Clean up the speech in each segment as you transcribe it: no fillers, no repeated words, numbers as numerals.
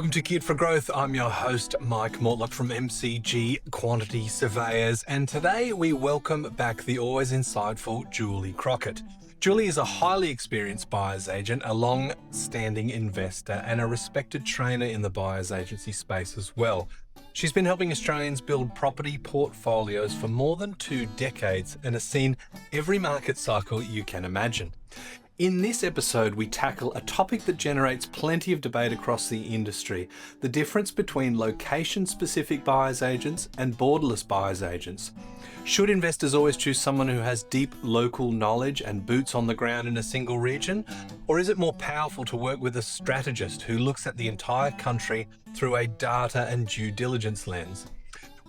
Welcome to Geared for Growth. I'm your host, Mike Mortlock from MCG Quantity Surveyors, and today we welcome back the always insightful Julie Crockett. Julie is a highly experienced buyer's agent, a long-standing investor, and a respected trainer in the buyer's agency space as well. She's been helping Australians build property portfolios for more than 2 decades and has seen every market cycle you can imagine. In this episode, we tackle a topic that generates plenty of debate across the industry: the difference between location-specific buyer's agents and borderless buyer's agents. Should investors always choose someone who has deep local knowledge and boots on the ground in a single region? Or is it more powerful to work with a strategist who looks at the entire country through a data and due diligence lens?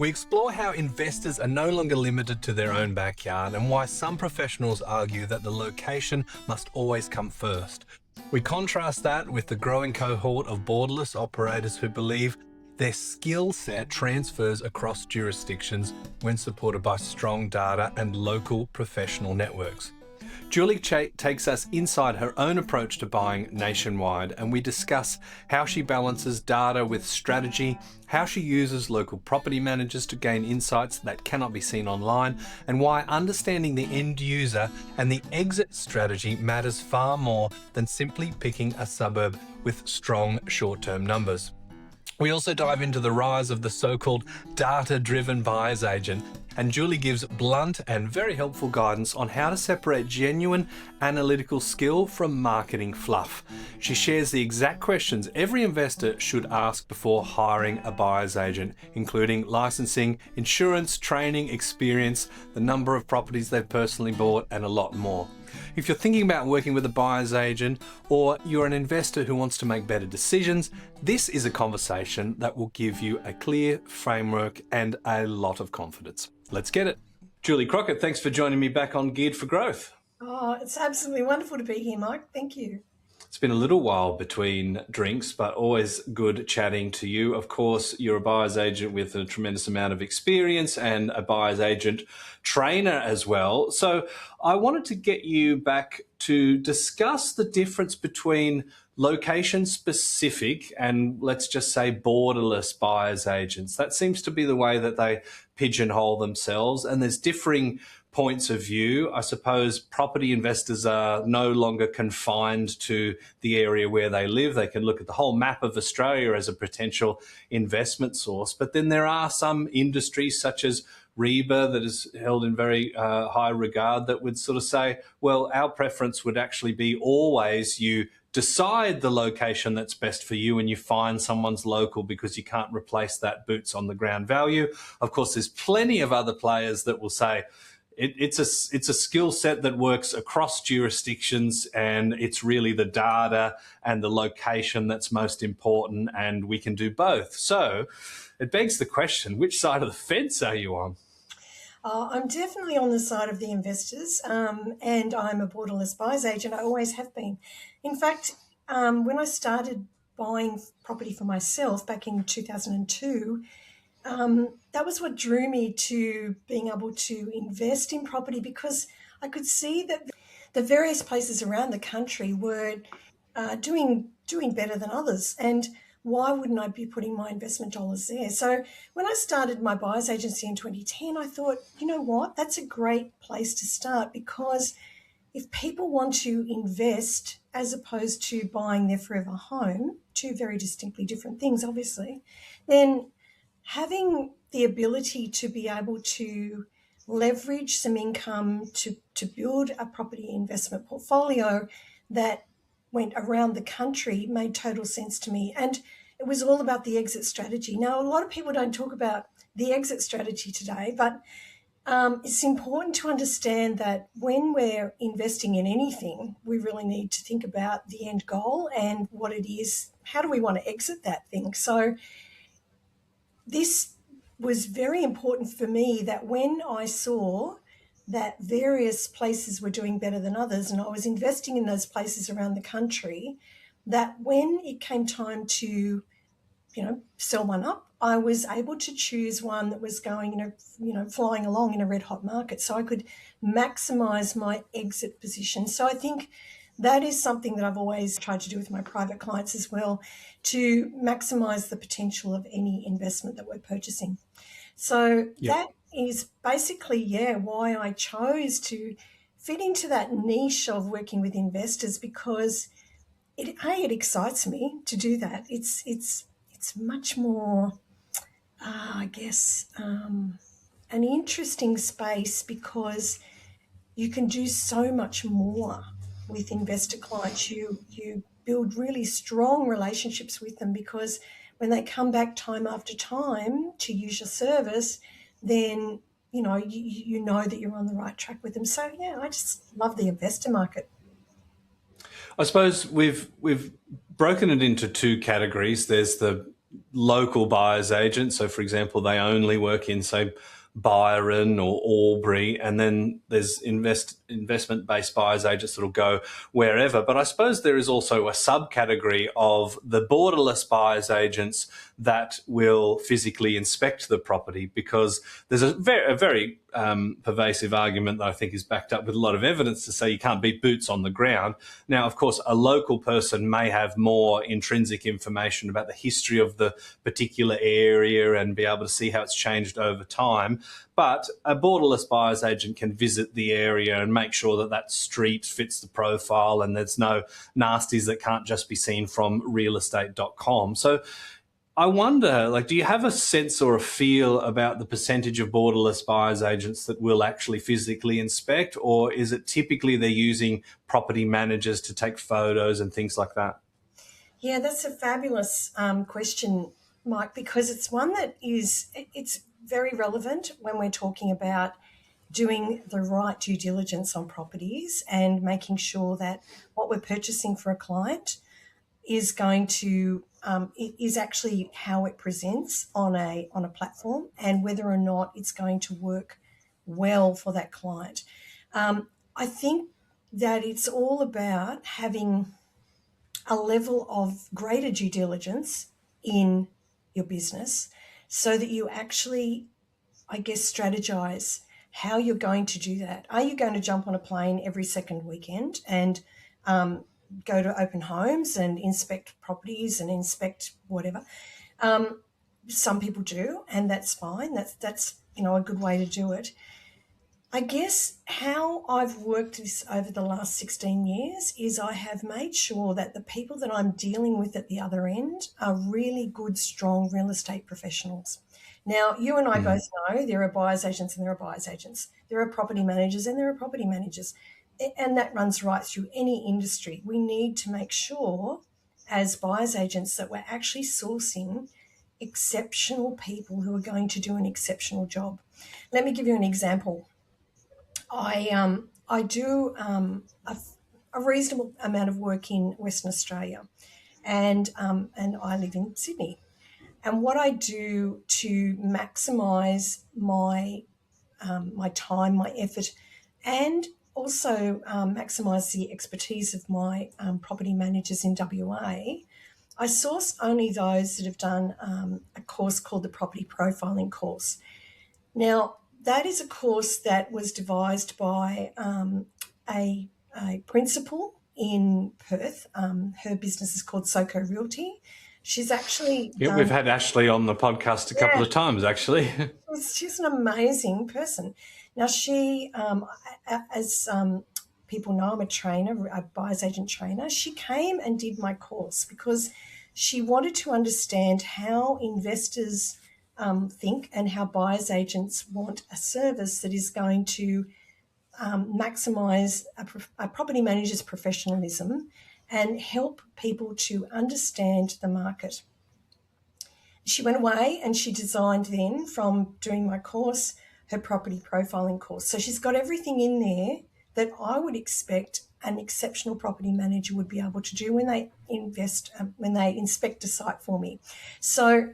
We explore how investors are no longer limited to their own backyard and why some professionals argue that the location must always come first. We contrast that with the growing cohort of borderless operators who believe their skill set transfers across jurisdictions when supported by strong data and local professional networks. Julie takes us inside her own approach to buying nationwide, and we discuss how she balances data with strategy, how she uses local property managers to gain insights that cannot be seen online, and why understanding the end user and the exit strategy matters far more than simply picking a suburb with strong short-term numbers. We also dive into the rise of the so-called data-driven buyer's agent, and Julie gives blunt and very helpful guidance on how to separate genuine analytical skill from marketing fluff. She shares the exact questions every investor should ask before hiring a buyer's agent, including licensing, insurance, training, experience, the number of properties they've personally bought, and a lot more. If you're thinking about working with a buyer's agent, or you're an investor who wants to make better decisions, this is a conversation that will give you a clear framework and a lot of confidence. Let's get it. Julie Crockett, thanks for joining me back on Geared for Growth. Oh, it's absolutely wonderful to be here, Mike. Thank you. It's been a little while between drinks, but always good chatting to you. Of course, you're a buyer's agent with a tremendous amount of experience and a buyer's agent trainer as well. So I wanted to get you back to discuss the difference between location-specific and, let's just say, borderless buyer's agents. That seems to be the way that they pigeonhole themselves, and there's differing points of view. I suppose property investors are no longer confined to the area where they live. They can look at the whole map of Australia as a potential investment source. But then there are some industries such as REBA that is held in very high regard that would sort of say, well, our preference would actually be always you decide the location that's best for you and you find someone's local because you can't replace that boots on the ground value. Of course, there's plenty of other players that will say, it's a skill set that works across jurisdictions, and it's really the data and the location that's most important, and we can do both. So it begs the question, which side of the fence are you on? I'm definitely on the side of the investors, and I'm a borderless buyer's agent. I always have been. In fact, when I started buying property for myself back in 2002, that was what drew me to being able to invest in property, because I could see that the various places around the country were doing better than others, and why wouldn't I be putting my investment dollars there? So when I started my buyer's agency in 2010, I thought, you know what, that's a great place to start, because if people want to invest as opposed to buying their forever home, two very distinctly different things, obviously, then having the ability to be able to leverage some income to build a property investment portfolio that went around the country made total sense to me. And it was all about the exit strategy. Now, a lot of people don't talk about the exit strategy today, but it's important to understand that when we're investing in anything, we really need to think about the end goal and what it is. How do we want to exit that thing? So this was very important for me, that when I saw that various places were doing better than others and I was investing in those places around the country, that when it came time to, sell one up, I was able to choose one that was going, flying along in a red hot market, so I could maximize my exit position. So I think that is something that I've always tried to do with my private clients as well, to maximise the potential of any investment that we're purchasing. So Yep. that is basically, why I chose to fit into that niche of working with investors, because it excites me to do that. It's much more, I guess, an interesting space, because you can do so much more with investor clients. You build really strong relationships with them, because when they come back time after time to use your service, then you know that you're on the right track with them. So yeah, I just love the investor market. I suppose we've broken it into two categories. There's the local buyer's agent. So, for example, they only work in, say, Byron or Albury, and then there's investment-based buyer's agents that'll go wherever. But I suppose there is also a subcategory of the borderless buyer's agents that will physically inspect the property, because there's a very pervasive argument that I think is backed up with a lot of evidence to say you can't beat boots on the ground. Now, of course, a local person may have more intrinsic information about the history of the particular area and be able to see how it's changed over time. But a borderless buyer's agent can visit the area and make sure that that street fits the profile and there's no nasties that can't just be seen from realestate.com. So I wonder, do you have a sense or a feel about the percentage of borderless buyer's agents that will actually physically inspect, or is it typically they're using property managers to take photos and things like that? Yeah, that's a fabulous question, Mike, because it's one that it's very relevant when we're talking about doing the right due diligence on properties and making sure that what we're purchasing for a client is going to is actually how it presents on a platform, and whether or not it's going to work well for that client. I think that it's all about having a level of greater due diligence in your business, so that you actually, I guess, strategize how you're going to do that. Are you going to jump on a plane every second weekend and go to open homes and inspect properties and inspect whatever? Some people do, and that's fine. That's a good way to do it. I guess how I've worked this over the last 16 years is I have made sure that the people that I'm dealing with at the other end are really good, strong real estate professionals. Now, you and I both know there are buyer's agents and there are buyer's agents. There are property managers and there are property managers. And that runs right through any industry. We need to make sure as buyer's agents that we're actually sourcing exceptional people who are going to do an exceptional job. Let me give you an example. I do a reasonable amount of work in Western Australia, and I live in Sydney. And what I do to maximise my my time, my effort, and also maximise the expertise of my property managers in WA, I source only those that have done a course called the Property Profiling course. Now, that is a course that was devised by a principal in Perth. Her business is called Soko Realty. She's actually we've had Ashley on the podcast a couple of times, actually. She's an amazing person. Now, she, as people know, I'm a trainer, a buyer's agent trainer. She came and did my course because she wanted to understand how investors think and how buyer's agents want a service that is going to maximise a property manager's professionalism and help people to understand the market. She went away and she designed then, from doing my course, her property profiling course. So she's got everything in there that I would expect an exceptional property manager would be able to do when they inspect a site for me. So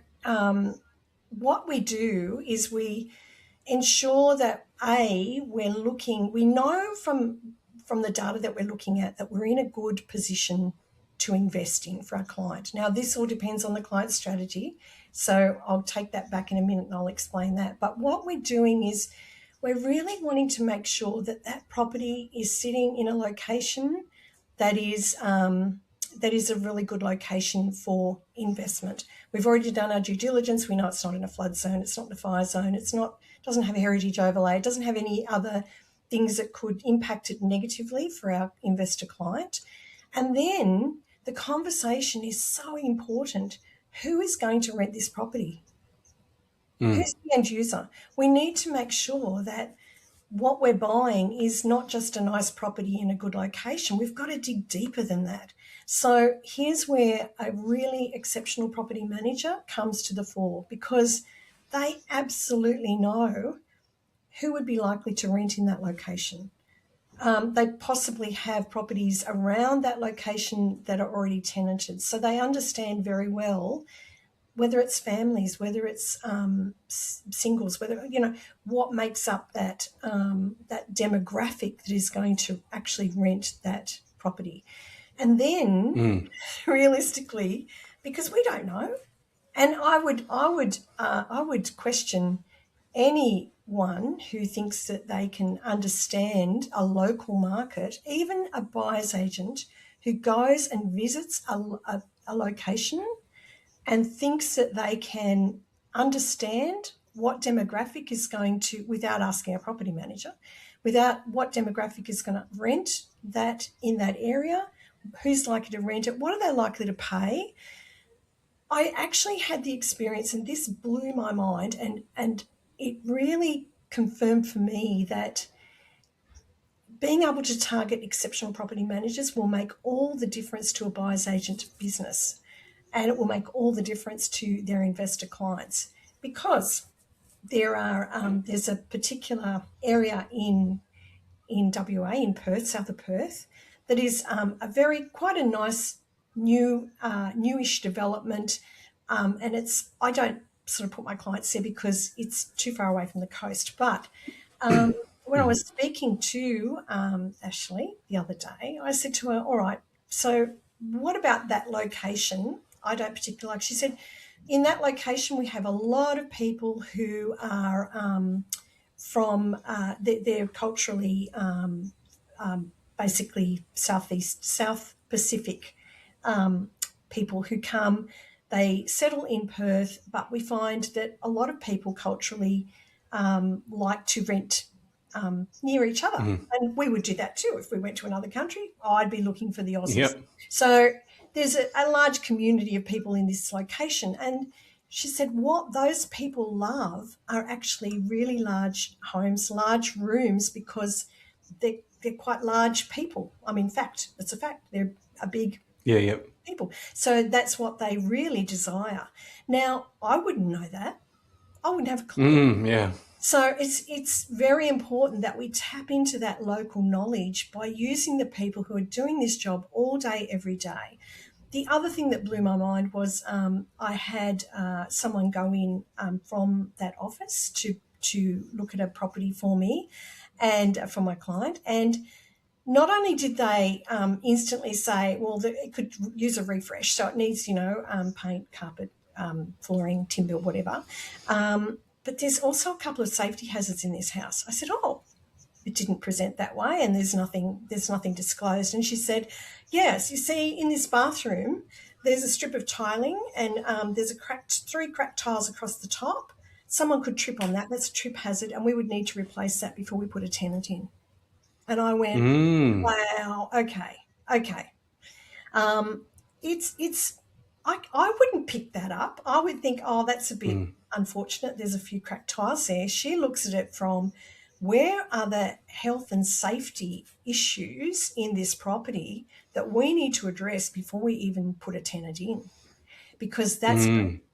what we do is we ensure that we know from the data that we're looking at that we're in a good position to invest in for our client. Now, this all depends on the client's strategy, so I'll take that back in a minute and I'll explain that. But what we're doing is we're really wanting to make sure that that property is sitting in a location that is a really good location for investment. We've already done our due diligence. We know it's not in a flood zone, it's not in a fire zone, doesn't have a heritage overlay, it doesn't have any other things that could impact it negatively for our investor client. And then the conversation is so important. Who is going to rent this property? Who's the end user? We need to make sure that what we're buying is not just a nice property in a good location. We've got to dig deeper than that. So here's where a really exceptional property manager comes to the fore, because they absolutely know who would be likely to rent in that location. They possibly have properties around that location that are already tenanted. So they understand very well whether it's families, whether it's singles, whether, what makes up that demographic that is going to actually rent that property. And then realistically, because we don't know, and I would question anyone who thinks that they can understand a local market, even a buyer's agent who goes and visits a location and thinks that they can understand what demographic is going to, without asking a property manager, without what demographic is going to rent that in that area, who's likely to rent it, what are they likely to pay. I actually had the experience, and this blew my mind, and it really confirmed for me that being able to target exceptional property managers will make all the difference to a buyer's agent business. And it will make all the difference to their investor clients, because there's a particular area in WA, in Perth, south of Perth, that is quite a nice newish development, and I don't sort of put my clients there because it's too far away from the coast. But when I was speaking to Ashley the other day, I said to her, "All right, so what about that location? I don't particularly like." She said, "In that location, we have a lot of people who are from, they're culturally basically South Pacific people who come. They settle in Perth, but we find that a lot of people culturally like to rent near each other. And we would do that too. If we went to another country, I'd be looking for the Aussies." Yep. So there's a large community of people in this location. And she said what those people love are actually really large homes, large rooms, because they're quite large people. I mean, it's a fact. They're a big people. So that's what they really desire. Now, I wouldn't know that. I wouldn't have a clue. So it's very important that we tap into that local knowledge by using the people who are doing this job all day, every day. The other thing that blew my mind was I had someone go in from that office to look at a property for me and for my client. And not only did they instantly say, well, it could use a refresh, so it needs, paint, carpet, flooring, timber, whatever. But there's also a couple of safety hazards in this house. I said, "Oh, it didn't present that way, and there's nothing disclosed." And she said, "Yes, you see, in this bathroom, there's a strip of tiling, and there's three cracked tiles across the top. Someone could trip on that. That's a trip hazard, and we would need to replace that before we put a tenant in." And I went, "Wow, okay." I wouldn't pick that up. I would think, "Oh, that's a bit unfortunate. There's a few cracked tiles there." She looks at it from, where are the health and safety issues in this property that we need to address before we even put a tenant in? Because that's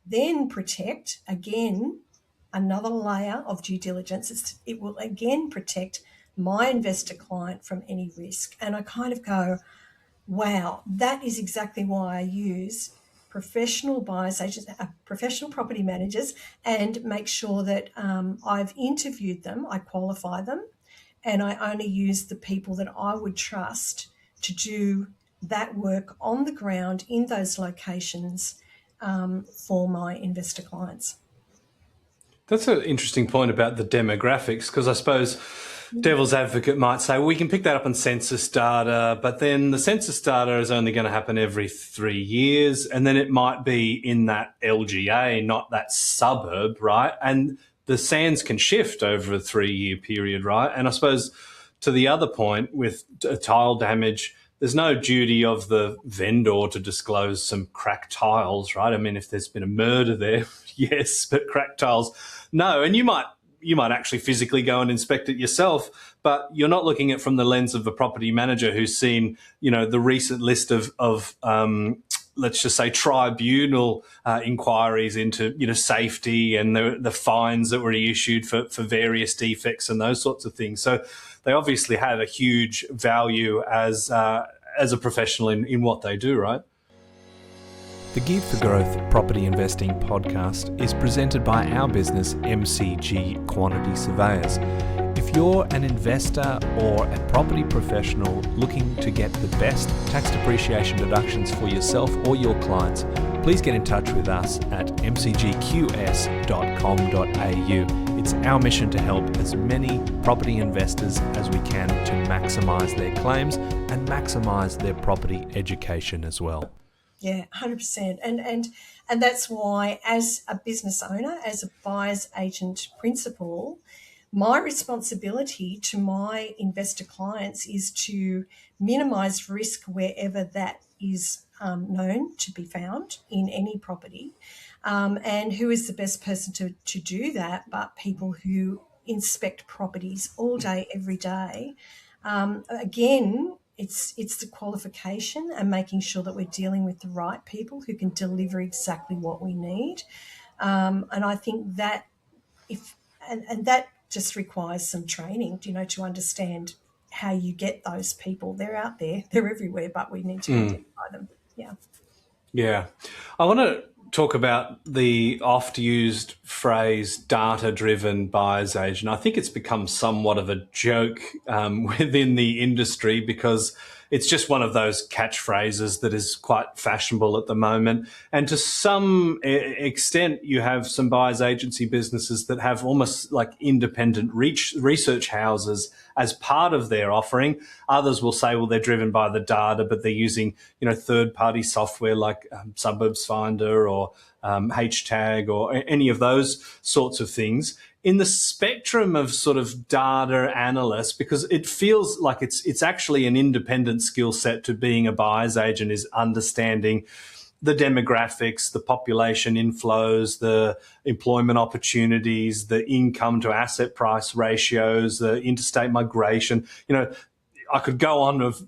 then protect, again, another layer of due diligence. It will again protect my investor client from any risk. And I kind of go, wow, that is exactly why I use professional buyers agents, professional property managers, and make sure that I've interviewed them, I qualify them, and I only use the people that I would trust to do that work on the ground in those locations for my investor clients. That's an interesting point about the demographics, because I suppose devil's advocate might say, well, we can pick that up on census data, but then the census data is only going to happen every 3 years, and then it might be in that LGA, not that suburb, right? And the sands can shift over a 3-year period, right? And I suppose to the other point with tile damage, there's no duty of the vendor to disclose some cracked tiles, right? I mean, if there's been a murder there, yes, but cracked tiles, no. And you might actually physically go and inspect it yourself, but you're not looking at it from the lens of a property manager who's seen, the recent list of let's just say tribunal inquiries into, safety and the fines that were issued for various defects and those sorts of things. So they obviously have a huge value as a professional in what they do, right? The Geared for Growth Property Investing podcast is presented by our business, MCG Quantity Surveyors. If you're an investor or a property professional looking to get the best tax depreciation deductions for yourself or your clients, please get in touch with us at mcgqs.com.au. It's our mission to help as many property investors as we can to maximise their claims and maximise their property education as well. Yeah, 100%. And that's why, as a business owner, as a buyer's agent principal, my responsibility to my investor clients is to minimise risk wherever that is known to be found in any property. And who is the best person to do that but people who inspect properties all day, every day. Again, it's the qualification and making sure that we're dealing with the right people who can deliver exactly what we need. And I think that that just requires some training, to understand how you get those people. They're out there, they're everywhere, but we need to identify them. Yeah. Yeah. I want to talk about the oft-used phrase data-driven buyer's agent. I think it's become somewhat of a joke within the industry because it's just one of those catchphrases that is quite fashionable at the moment. And to some extent, you have some buyer's agency businesses that have almost like independent research houses as part of their offering. Others will say, well, they're driven by the data, but they're using, third-party software like Suburbs Finder or HTag or any of those sorts of things. In the spectrum of sort of data analysts, because it feels like it's actually an independent skill set to being a buyer's agent, is understanding the demographics, the population inflows, the employment opportunities, the income to asset price ratios, the interstate migration. I could go on with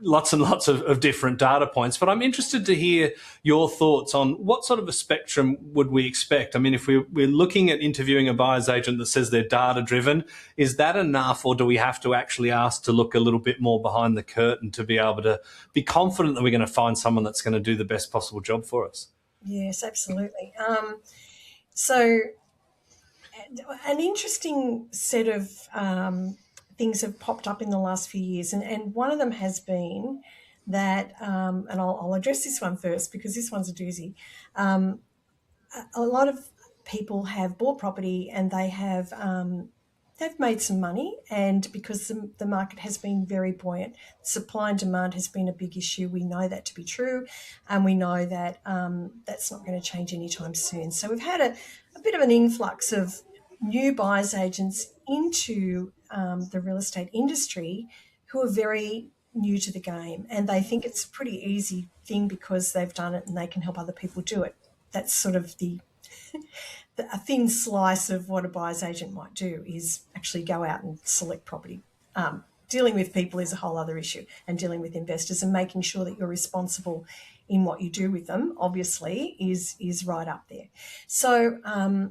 lots and lots of different data points, but I'm interested to hear your thoughts on what sort of a spectrum would we expect? I mean, if we're looking at interviewing a buyer's agent that says they're data-driven, is that enough, or do we have to actually ask to look a little bit more behind the curtain to be able to be confident that we're going to find someone that's going to do the best possible job for us? Yes, absolutely. So an interesting set of things have popped up in the last few years, and one of them has been that, and I'll address this one first because this one's a doozy. A lot of people have bought property and they've made some money, and because the market has been very buoyant, supply and demand has been a big issue. We know that to be true, and we know that that's not going to change anytime soon. So we've had a bit of an influx of new buyers agents into the real estate industry who are very new to the game, and they think it's a pretty easy thing because they've done it and they can help other people do it. That's sort of a thin slice of what a buyer's agent might do is actually go out and select property. Dealing with people is a whole other issue, and dealing with investors and making sure that you're responsible in what you do with them, obviously, is right up there. So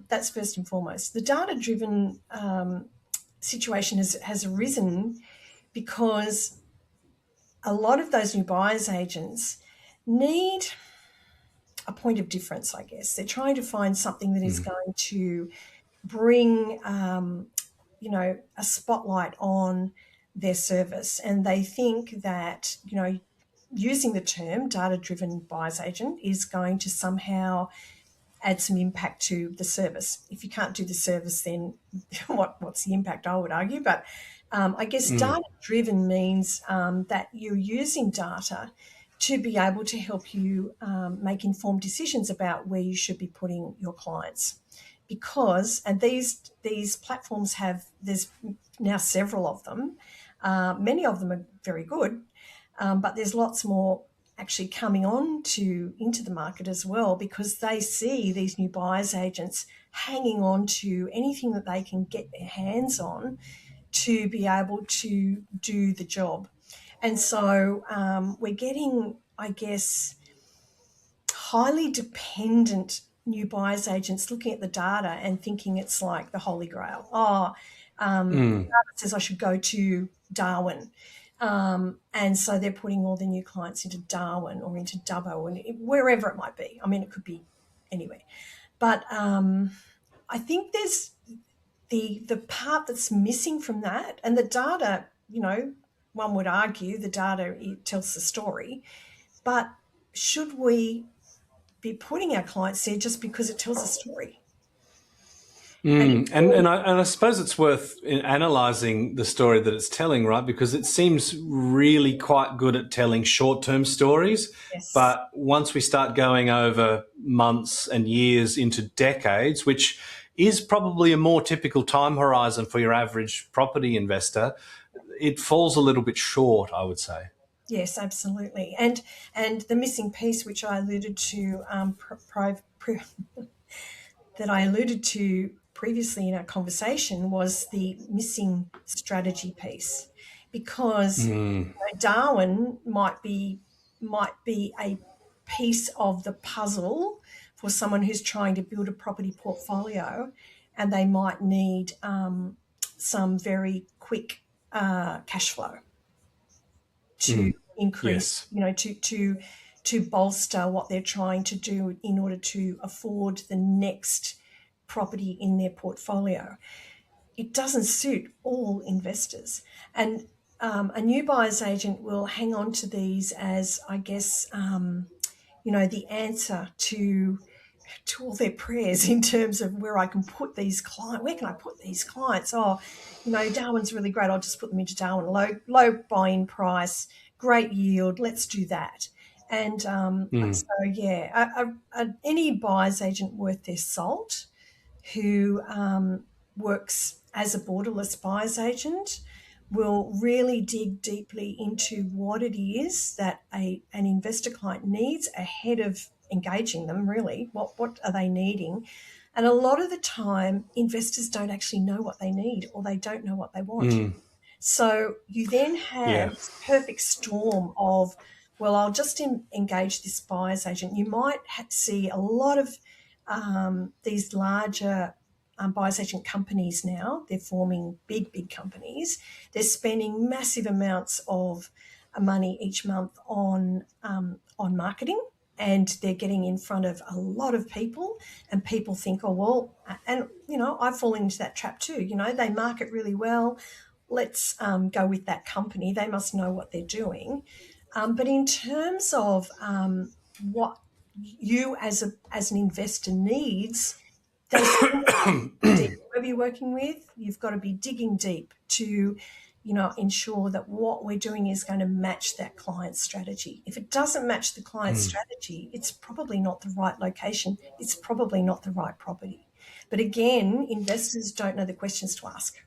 that's first and foremost. The data-driven situation has arisen because a lot of those new buyers agents need a point of difference, I guess. They're trying to find something that is going to bring, a spotlight on their service. And they think that, using the term data-driven buyer's agent is going to somehow add some impact to the service. If you can't do the service, then what's the impact, I would argue. But I guess data-driven means that you're using data to be able to help you make informed decisions about where you should be putting your clients. Because, and these platforms there's now several of them. Many of them are very good, but there's lots more actually coming into the market as well, because they see these new buyers agents hanging on to anything that they can get their hands on to be able to do the job. And so we're getting, I guess, highly dependent new buyers agents looking at the data and thinking it's like the Holy Grail. The data says I should go to Darwin. And so they're putting all their new clients into Darwin or into Dubbo and wherever it might be. I mean, it could be anywhere. But I think there's the part that's missing from that, and the data, one would argue the data tells the story, but should we be putting our clients there just because it tells a story? And I suppose it's worth analysing the story that it's telling, right? Because it seems really quite good at telling short-term stories. Yes. But once we start going over months and years into decades, which is probably a more typical time horizon for your average property investor, it falls a little bit short, I would say. Yes, absolutely. And the missing piece, which I alluded to that I alluded to previously in our conversation, was the missing strategy piece, because Darwin might be a piece of the puzzle for someone who's trying to build a property portfolio, and they might need some very quick cash flow to increase, to bolster what they're trying to do in order to afford the next property in their portfolio. It doesn't suit all investors. And a new buyer's agent will hang on to these as, I guess, the answer to all their prayers in terms of where I can put these clients. Where can I put these clients? Darwin's really great. I'll just put them into Darwin. Low buy-in price, great yield. Let's do that. And any buyer's agent worth their salt who works as a borderless buyer's agent will really dig deeply into what it is that an investor client needs ahead of engaging them, really. What are they needing? And a lot of the time, investors don't actually know what they need, or they don't know what they want. So you then have this perfect storm of, well, I'll just engage this buyer's agent. You might see a lot of these larger buyer's agent companies now. They're forming big companies. They're spending massive amounts of money each month on marketing, and they're getting in front of a lot of people, and people think, I fall into that trap too. They market really well. Let's go with that company. They must know what they're doing. But in terms of what you as an investor needs, whoever you're working with, you've got to be digging deep to, ensure that what we're doing is going to match that client's strategy. If it doesn't match the client's strategy, it's probably not the right location. It's probably not the right property. But again, investors don't know the questions to ask.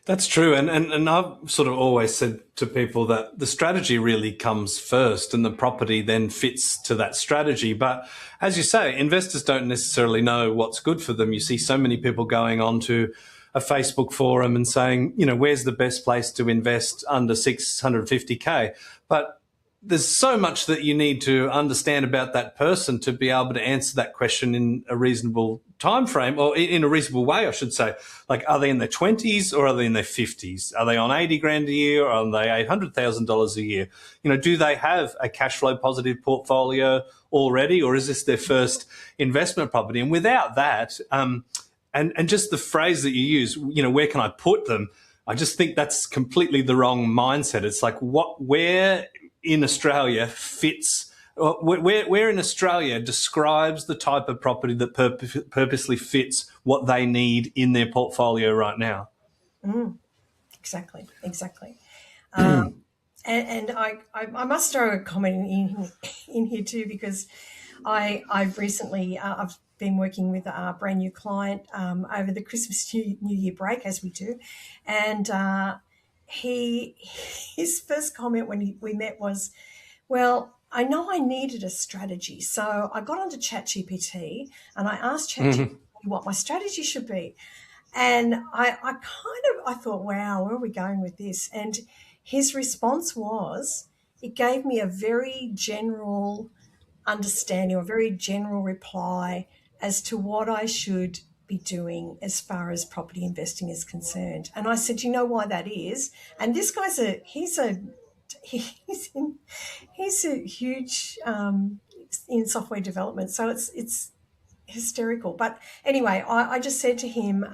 That's true. And I've sort of always said to people that the strategy really comes first and the property then fits to that strategy. But as you say, investors don't necessarily know what's good for them. You see so many people going on to a Facebook forum and saying, where's the best place to invest under 650K? But there's so much that you need to understand about that person to be able to answer that question in a reasonable time frame, or in a reasonable way, I should say. Like, are they in their 20s or are they in their 50s? Are they on 80 grand a year, or are they $800,000 a year? Do they have a cash flow positive portfolio already, or is this their first investment property? And without that, and just the phrase that you use, where can I put them? I just think that's completely the wrong mindset. It's like, where in Australia fits, where in Australia describes the type of property that purposely fits what they need in their portfolio right now. Exactly. And I must throw a comment in here too, because I've recently I've been working with a brand new client over the Christmas New Year break, as we do, and his first comment when we met was, "Well, I know I needed a strategy, so I got onto ChatGPT and I asked ChatGPT what my strategy should be." And I thought, wow, where are we going with this? And his response was, it gave me a very general understanding, or a very general reply as to what I should be doing as far as property investing is concerned. And I said, you know why that is? And this guy's he's a huge in software development, so it's hysterical. But anyway, I just said to him,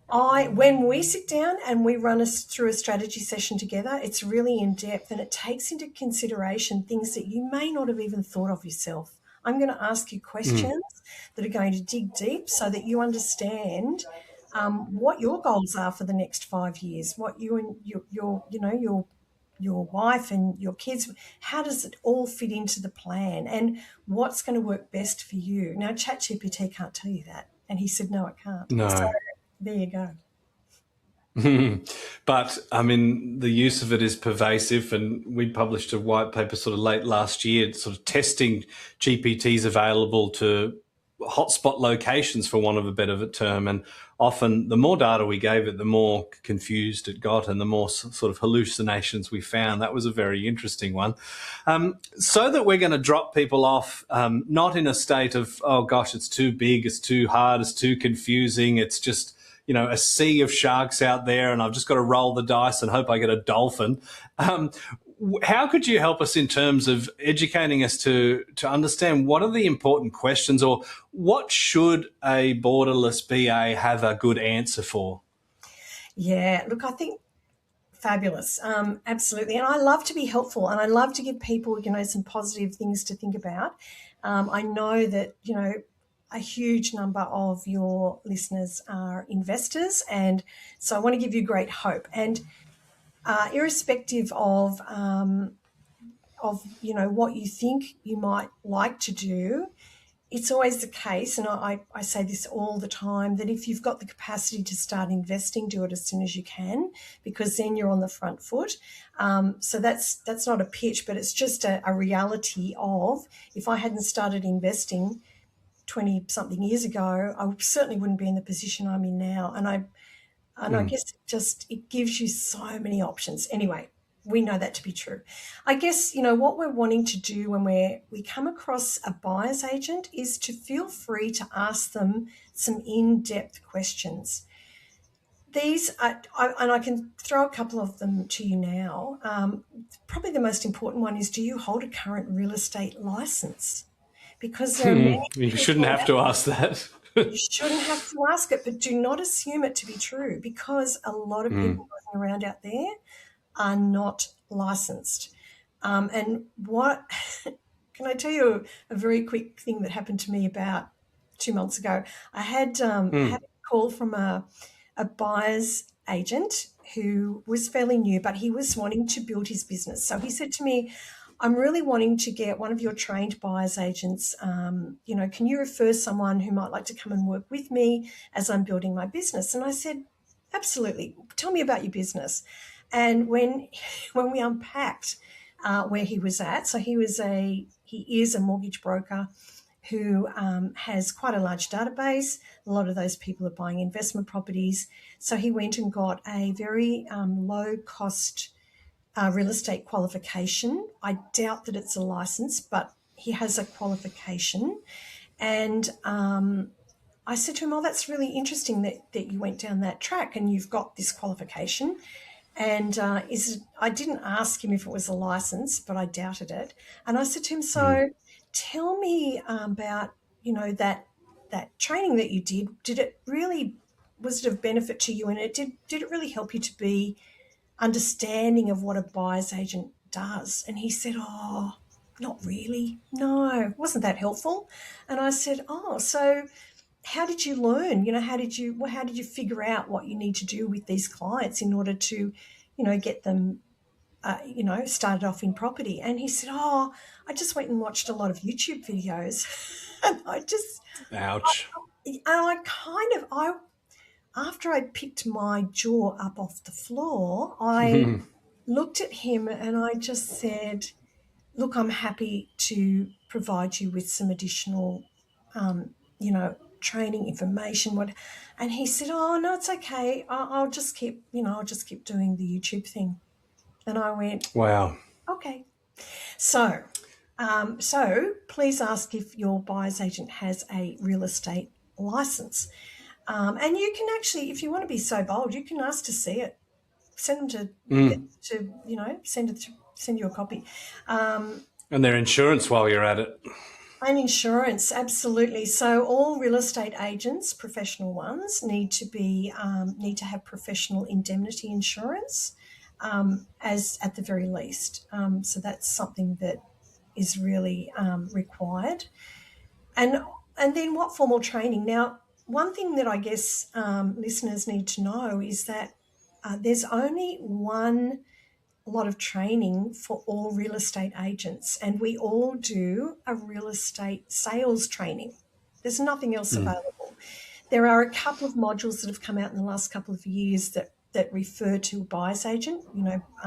when we sit down and we run through a strategy session together, it's really in depth and it takes into consideration things that you may not have even thought of yourself. I'm going to ask you questions that are going to dig deep so that you understand what your goals are for the next 5 years, what you and your wife and your kids, how does it all fit into the plan, and what's going to work best for you. Now, ChatGPT can't tell you that. And he said, no, it can't. No. So there you go. But I mean, the use of it is pervasive, and we published a white paper sort of late last year, sort of testing GPTs available to hotspot locations, for want of a better term. And often the more data we gave it, the more confused it got and the more sort of hallucinations we found. That was a very interesting one. So that we're going to drop people off, not in a state of, oh gosh, it's too big, it's too hard, it's too confusing, it's just, a sea of sharks out there and I've just got to roll the dice and hope I get a dolphin. How could you help us in terms of educating us to understand what are the important questions, or what should a borderless BA have a good answer for? Yeah, look, I think fabulous. Absolutely. And I love to be helpful and I love to give people, some positive things to think about. I know that, a huge number of your listeners are investors, and so I want to give you great hope. And irrespective of what you think you might like to do, it's always the case, and I say this all the time, that if you've got the capacity to start investing, do it as soon as you can, because then you're on the front foot. So that's not a pitch, but it's just a reality of, if I hadn't started investing 20-something years ago, I certainly wouldn't be in the position I'm in now. And I guess it gives you so many options. Anyway, we know that to be true. I guess, what we're wanting to do when we come across a buyer's agent is to feel free to ask them some in-depth questions. These are, and I can throw a couple of them to you now. Probably the most important one is, do you hold a current real estate license? Because there are many you shouldn't have to ask that. You shouldn't have to ask it, but do not assume it to be true, because a lot of people running around out there are not licensed. And what can I tell you a very quick thing that happened to me about 2 months ago? I had a call from a buyer's agent who was fairly new, but he was wanting to build his business. So he said to me, I'm really wanting to get one of your trained buyer's agents. Can you refer someone who might like to come and work with me as I'm building my business? And I said, absolutely. Tell me about your business. And when we unpacked where he was at, so he is a mortgage broker who has quite a large database. A lot of those people are buying investment properties. So he went and got a very low cost real estate qualification. I doubt that it's a license, but he has a qualification. And I said to him, that's really interesting that you went down that track and you've got this qualification. And I didn't ask him if it was a license, but I doubted it. And I said to him, so tell me about, that training that you did. Was it of benefit to you? And did it really help you to be understanding of what a buyer's agent does? And he said, not really. No, it wasn't that helpful. And I said, so how did you learn? How did you figure out what you need to do with these clients in order to, get them, started off in property? And he said, oh, I just went and watched a lot of YouTube videos. And Ouch. after I picked my jaw up off the floor, I looked at him and I just said, look, I'm happy to provide you with some additional, training information. And he said, oh, no, it's okay. I'll just keep doing the YouTube thing. And I went, Wow. okay. So please ask if your buyer's agent has a real estate license. And you can actually, if you want to be so bold, you can ask to see it. Send them send you a copy. And their insurance while you're at it. And insurance, absolutely. So all real estate agents, professional ones, need to have professional indemnity insurance, as at the very least. So that's something that is really required. And then what formal training? Now, one thing that I guess listeners need to know is that there's only one lot of training for all real estate agents, and we all do a real estate sales training. There's nothing else available. There are a couple of modules that have come out in the last couple of years that refer to a buyer's agent,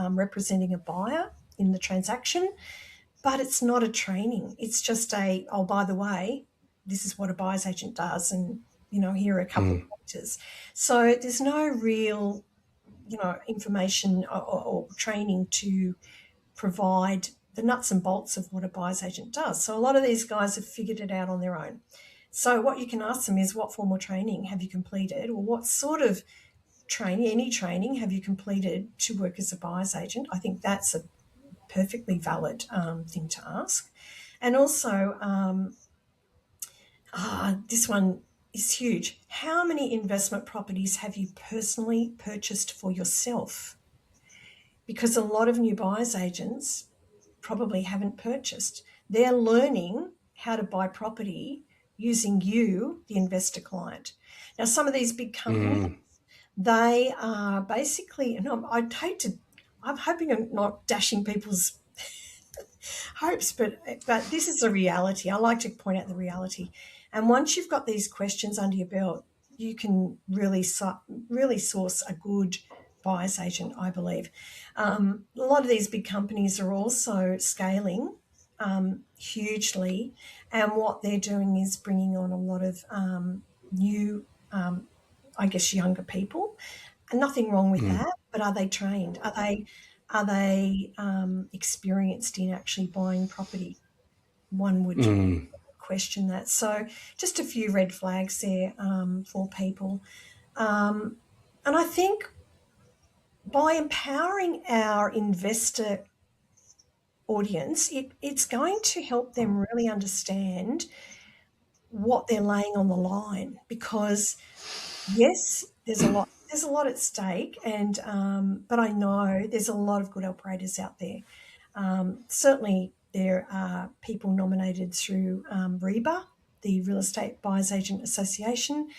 representing a buyer in the transaction, but it's not a training. It's just by the way, this is what a buyer's agent does, and, here are a couple of pointers. So there's no real information or training to provide the nuts and bolts of what a buyer's agent does. So a lot of these guys have figured it out on their own. So what you can ask them is, what formal training have you completed, or what sort of any training have you completed to work as a buyer's agent? I think that's a perfectly valid thing to ask. And also, this one is huge. How many investment properties have you personally purchased for yourself? Because a lot of new buyers agents probably haven't purchased. They're learning how to buy property using you, the investor client. Now, some of these big companies, they are basically, and I'm hoping I'm not dashing people's hopes, but this is a reality. I like to point out the reality. And once you've got these questions under your belt, you can really source a good buyer's agent, I believe. A lot of these big companies are also scaling hugely, and what they're doing is bringing on a lot of new, younger people. And nothing wrong with that, but are they trained? Are they experienced in actually buying property? One would question that. So just a few red flags there for people. And I think by empowering our investor audience, it's going to help them really understand what they're laying on the line, because yes, there's a lot at stake, and but I know there's a lot of good operators out there. Certainly there are people nominated through REBA, the Real Estate Buyers Agent Association,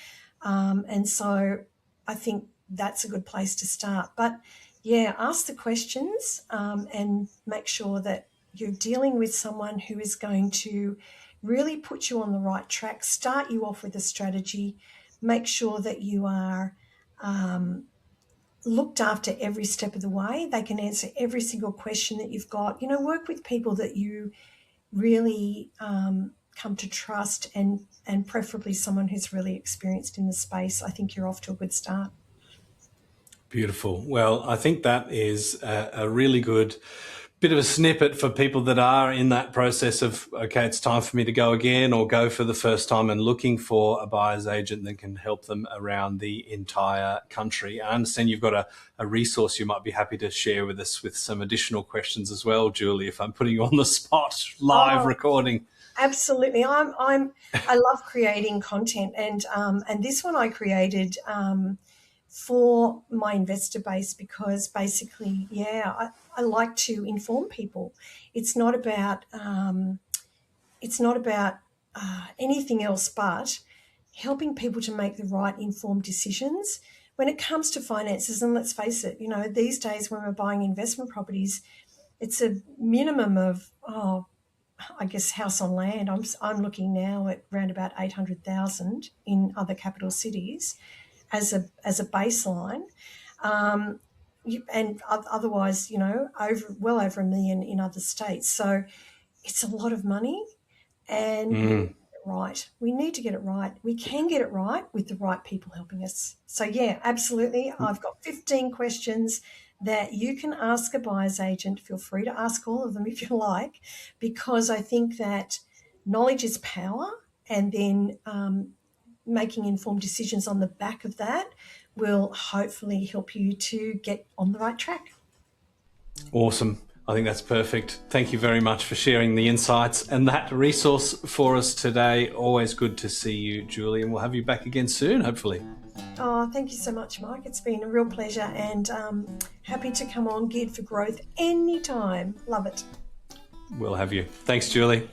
and so I think that's a good place to start. But yeah, ask the questions and make sure that you're dealing with someone who is going to really put you on the right track, start you off with a strategy, make sure that you are looked after every step of the way. They can answer every single question that you've got. Work with people that you really come to trust, and preferably someone who's really experienced in the space. I think you're off to a good start. Beautiful. Well, I think that is a really good bit of a snippet for people that are in that process of, okay, it's time for me to go again, or go for the first time, and looking for a buyer's agent that can help them around the entire country. I understand you've got a resource you might be happy to share with us with some additional questions as well, Julie, if I'm putting you on the spot, live recording. Absolutely. I love creating content, and this one I created for my investor base, because basically, I like to inform people. It's not about anything else but helping people to make the right informed decisions when it comes to finances. And let's face it, these days when we're buying investment properties, it's a minimum of, I guess, house on land. I'm looking now at around about 800,000 in other capital cities as a baseline, and otherwise, well over $1 million in other states. So it's a lot of money, and right. We need to get it right. We can get it right with the right people helping us. So, yeah, absolutely. I've got 15 questions that you can ask a buyer's agent. Feel free to ask all of them if you like, because I think that knowledge is power, and then making informed decisions on the back of that will hopefully help you to get on the right track. Awesome. I think that's perfect. Thank you very much for sharing the insights and that resource for us today. Always good to see you, Julie, and we'll have you back again soon, hopefully. Oh, thank you so much, Mike. It's been a real pleasure, and happy to come on Geared for Growth anytime. Love it. We'll have you. Thanks, Julie.